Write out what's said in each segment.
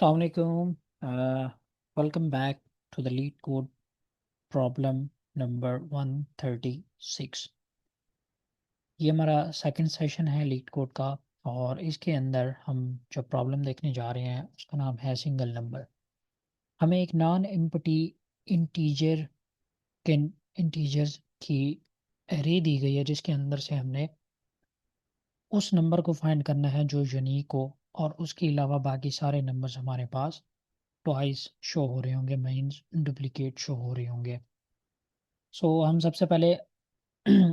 Assalamualaikum. Welcome back to the lead code problem number 136. ये हमारा second session है leet code का। और इसके अंदर हम जो प्रॉब्लम देखने जा रहे हैं उसका नाम है सिंगल नंबर। हमें एक नॉन एम्प्टी इंटीजर के इंटीजर्स की एरे दी गई है जिसके अंदर से हमने उस नंबर को फाइंड करना है जो यूनिक हो, और उसके अलावा बाकी सारे नंबर्स हमारे पास ट्वाइस शो हो रहे होंगे, मीन्स डुप्लीकेट शो हो रहे होंगे। हम सबसे पहले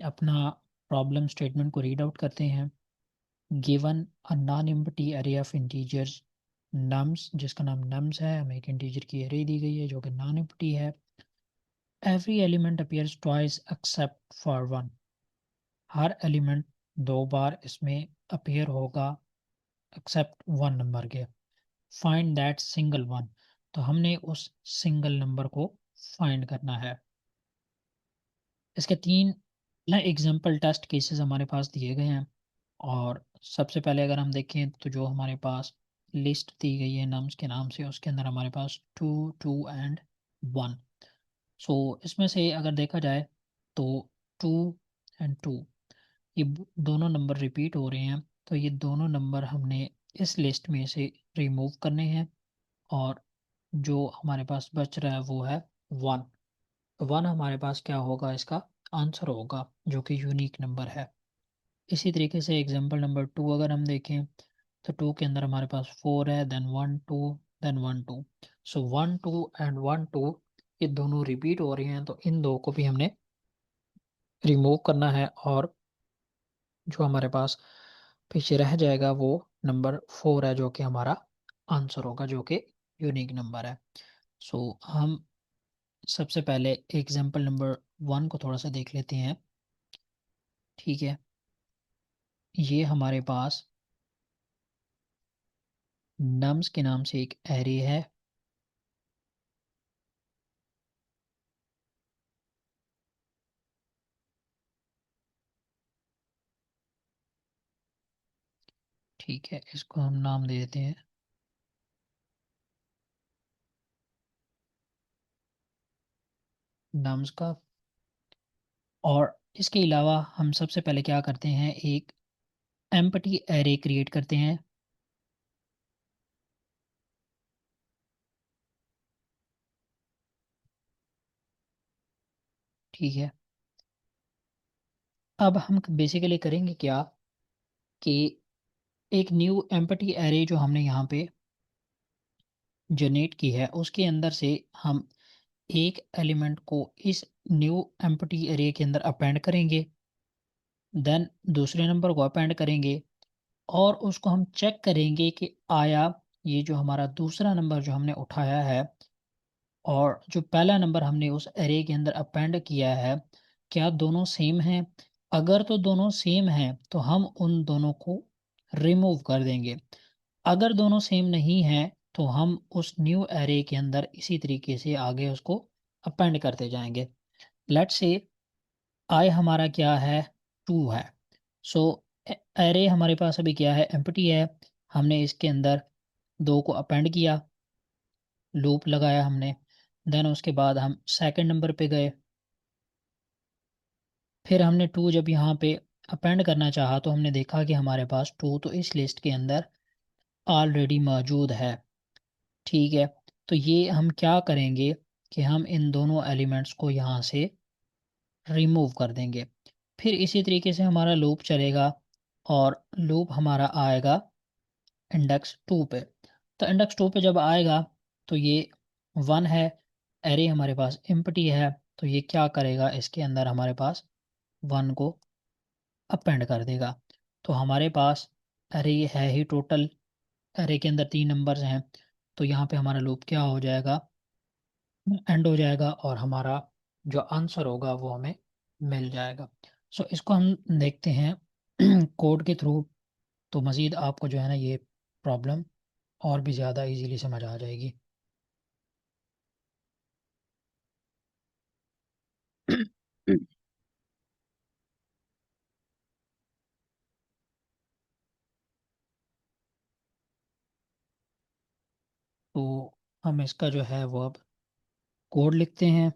अपना प्रॉब्लम स्टेटमेंट को रीड आउट करते हैं। Given a non empty array of integers nums, जिसका नाम नम्स है, हमें एक इंटीजर की एरे दी गई है जो कि नॉन एम्प्टी है। Every element appears twice except for one. Her element दो बार इसमें अपीयर होगा एक्सेप्ट वन नंबर के। Find that single one. तो हमने उस सिंगल नंबर को फाइंड करना है। इसके तीन एग्जांपल टेस्ट केसेस हमारे पास दिए गए हैं। और सबसे पहले अगर हम देखें तो जो हमारे पास लिस्ट दी गई है नम्स के नाम से, उसके अंदर हमारे पास टू, टू एंड वन। इसमें से अगर देखा जाए तो टू एंड टू, ये दोनों नंबर रिपीट हो रहे हैं। तो ये दोनों नंबर हमने इस लिस्ट में से रिमूव करने हैं। और जो हमारे पास बच रहा है वो है वन। वन हमारे पास क्या होगा, इसका आंसर होगा, जो कि यूनिक नंबर है। इसी तरीके से एग्जांपल नंबर टू अगर हम देखें तो टू के अंदर हमारे पास फोर है, then one two, then one two. One two and one two ये दोनों रिपीट हो रही हैं, तो इन दो को भी हमने रिमूव करना है। और जो हमारे पास पीछे रह जाएगा वो नंबर फोर है, जो कि हमारा आंसर होगा, जो कि यूनिक नंबर है। हम सबसे पहले एग्जांपल नंबर वन को थोड़ा सा देख लेते हैं। ठीक है, ये हमारे पास नम्स के नाम से एक एरे है। ठीक है, इसको हम नाम दे देते हैं नम्स का। और इसके अलावा हम सबसे पहले क्या करते हैं, एक एम्प्टी एरे क्रिएट करते हैं। ठीक है, अब हम बेसिकली करेंगे क्या कि एक न्यू एम्प्टी एरे जो हमने यहाँ पे जनरेट की है उसके अंदर से हम एक एलिमेंट को इस न्यू एम्प्टी एरे के अंदर अपेंड करेंगे। देन दूसरे नंबर को अपेंड करेंगे और उसको हम चेक करेंगे कि आया ये जो हमारा दूसरा नंबर जो हमने उठाया है और जो पहला नंबर हमने उस एरे के अंदर अपेंड किया है, क्या दोनों सेम हैं। अगर तो दोनों सेम हैं तो हम उन दोनों को रिमूव कर देंगे। अगर दोनों सेम नहीं हैं तो हम उस न्यू एरे के अंदर इसी तरीके से आगे उसको अपेंड करते जाएंगे। लेट्स से आई हमारा क्या है, टू है। सो एरे हमारे पास अभी क्या है, एम्प्टी है। हमने इसके अंदर दो को अपेंड किया, लूप लगाया हमने। देन उसके बाद हम सेकंड नंबर पे गए। फिर हमने टू जब यहाँ पे अपेंड करना चाहा तो हमने देखा कि हमारे पास टू तो इस लिस्ट के अंदर ऑलरेडी मौजूद है। ठीक है, तो ये हम क्या करेंगे कि हम इन दोनों एलिमेंट्स को यहाँ से रिमूव कर देंगे। फिर इसी तरीके से हमारा लूप चलेगा और लूप हमारा आएगा इंडेक्स टू पे। तो इंडेक्स टू पे जब आएगा तो ये वन है, एरे हमारे पास एम्प्टी है। तो ये क्या करेगा, इसके अंदर हमारे पास वन को अपेंड कर देगा। तो हमारे पास एरे है ही टोटल, एरे के अंदर तीन नंबर्स हैं। तो यहाँ पे हमारा लूप क्या हो जाएगा, एंड हो जाएगा और हमारा जो आंसर होगा वो हमें मिल जाएगा। इसको हम देखते हैं कोड के थ्रू। तो मज़ीद आपको जो है ना ये प्रॉब्लम और भी ज़्यादा इजीली समझ आ जाएगी। तो हम इसका जो है वो अब कोड लिखते हैं।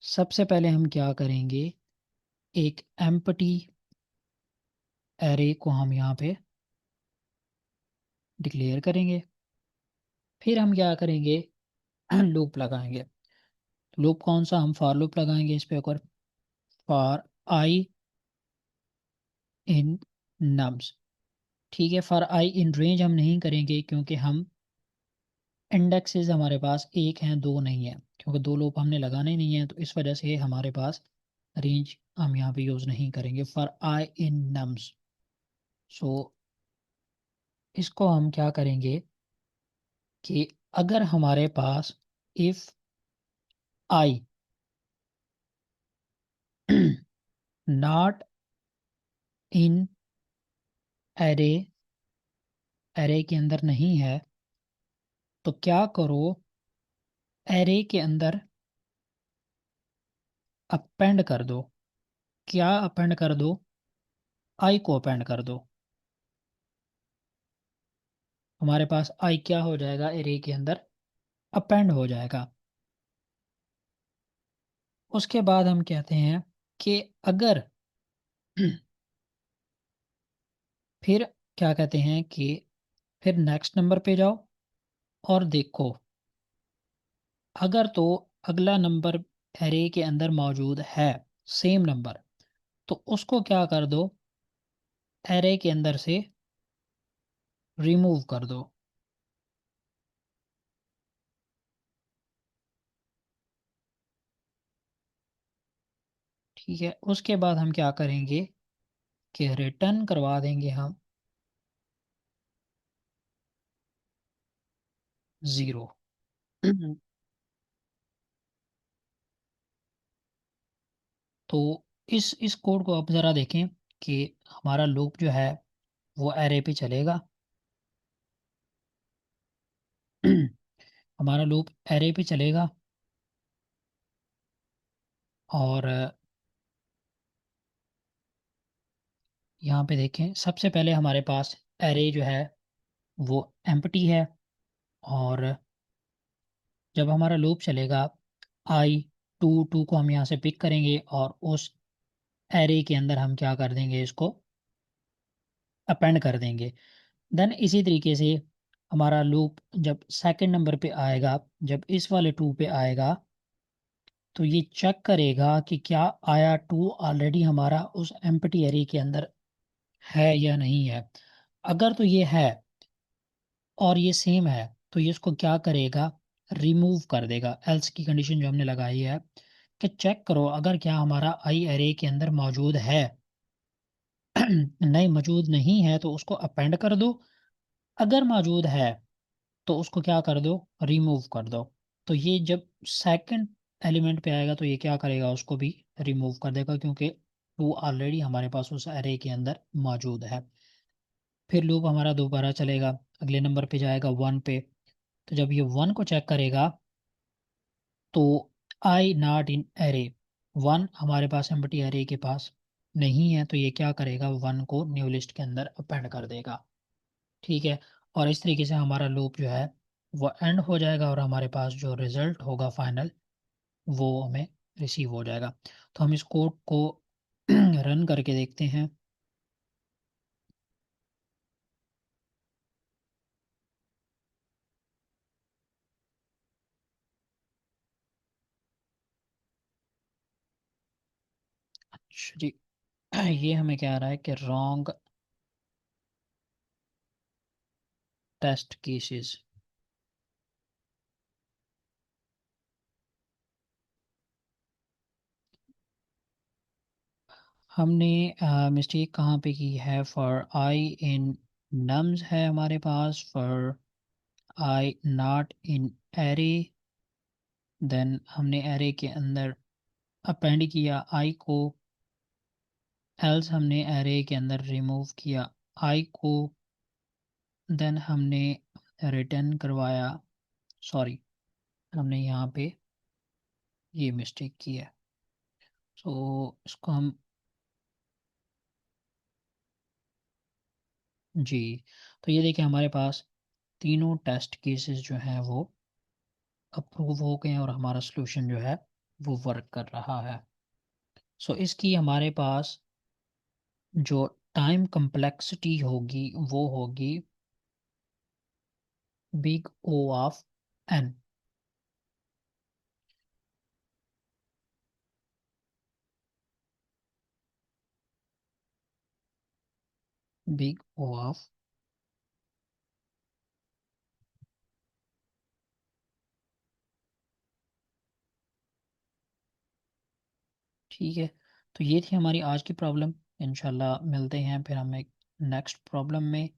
सबसे पहले हम क्या करेंगे, एक एम्प्टी एरे को हम यहाँ पे डिक्लेयर करेंगे। फिर हम क्या करेंगे, लूप लगाएंगे। लूप कौन सा, हम फॉर लूप लगाएंगे इस पे ऊपर, फॉर आई इन नम्स। ठीक है, फॉर आई इन रेंज हम नहीं करेंगे क्योंकि हम इंडेक्सेस हमारे पास एक हैं, दो नहीं है, क्योंकि दो लूप हमने लगाने नहीं है, तो इस वजह से हमारे पास रेंज हम यहाँ पे यूज़ नहीं करेंगे फॉर आई इन नम्स। सो इसको हम क्या करेंगे कि अगर हमारे पास if i not in array, array के अंदर नहीं है, तो क्या करो, एरे के अंदर अपेंड कर दो। क्या अपेंड कर दो, आई को अपेंड कर दो। हमारे पास आई क्या हो जाएगा, एरे के अंदर अपेंड हो जाएगा। उसके बाद हम कहते हैं कि अगर फिर क्या कहते हैं कि फिर नेक्स्ट नंबर पे जाओ और देखो, अगर तो अगला नंबर एरे के अंदर मौजूद है, सेम नंबर, तो उसको क्या कर दो, एरे के अंदर से रिमूव कर दो। ठीक है, उसके बाद हम क्या करेंगे कि रिटर्न करवा देंगे हम ज़ीरो। तो इस कोड को आप ज़रा देखें कि हमारा लूप जो है वो एरे पे चलेगा। हमारा लूप एरे पे चलेगा और यहाँ पे देखें, सबसे पहले हमारे पास एरे जो है वो एम्प्टी है। और जब हमारा लूप चलेगा, आई टू टू को हम यहाँ से पिक करेंगे और उस एरे के अंदर हम क्या कर देंगे, इसको अपेंड कर देंगे। देन इसी तरीके से हमारा लूप जब सेकंड नंबर पे आएगा, जब इस वाले टू पे आएगा, तो ये चेक करेगा कि क्या आया टू ऑलरेडी हमारा उस एम्प्टी एरे के अंदर है या नहीं है। अगर तो ये है और ये सेम है, तो ये इसको क्या करेगा, रिमूव कर देगा। एल्स की कंडीशन जो हमने लगाई है कि चेक करो अगर क्या हमारा आई एरे के अंदर मौजूद है। नहीं, मौजूद नहीं है तो उसको अपेंड कर दो। अगर मौजूद है तो उसको क्या कर दो, रिमूव कर दो। तो ये जब सेकंड एलिमेंट पे आएगा तो ये क्या करेगा, उसको भी रिमूव कर देगा, क्योंकि टू ऑलरेडी हमारे पास उस एरे के अंदर मौजूद है। फिर लूप हमारा दोबारा चलेगा, अगले नंबर पे जाएगा वन पे। तो जब ये वन को चेक करेगा, तो आई नॉट इन एरे, वन हमारे पास एम्प्टी एरे के पास नहीं है, तो ये क्या करेगा, वन को न्यू लिस्ट के अंदर अपेंड कर देगा। ठीक है, और इस तरीके से हमारा लूप जो है वो एंड हो जाएगा और हमारे पास जो रिजल्ट होगा फाइनल, वो हमें रिसीव हो जाएगा। तो हम इस कोड को रन करके देखते हैं। अच्छा जी, ये हमें क्या आ रहा है कि रॉन्ग टेस्ट केसेस। हमने मिस्टेक कहाँ पे की है, फॉर आई इन नम्स है हमारे पास, for i not in array, then हमने एरे के अंदर अपेंड किया आई को, एल्स हमने एरे के अंदर रिमूव किया आई को, देन हमने रिटर्न करवाया, सॉरी, हमने यहाँ पे ये मिस्टेक की है। सो इसको हम, जी, तो ये देखिए हमारे पास तीनों टेस्ट केसेस जो हैं वो अप्रूव हो गए हैं और हमारा सॉल्यूशन जो है वो वर्क कर रहा है। सो इसकी हमारे पास जो टाइम कम्प्लेक्सिटी होगी वो होगी big O of n. Big O of ठीक है। तो ये थी हमारी आज की प्रॉब्लम। इंशाल्लाह मिलते हैं फिर हम एक नेक्स्ट प्रॉब्लम में।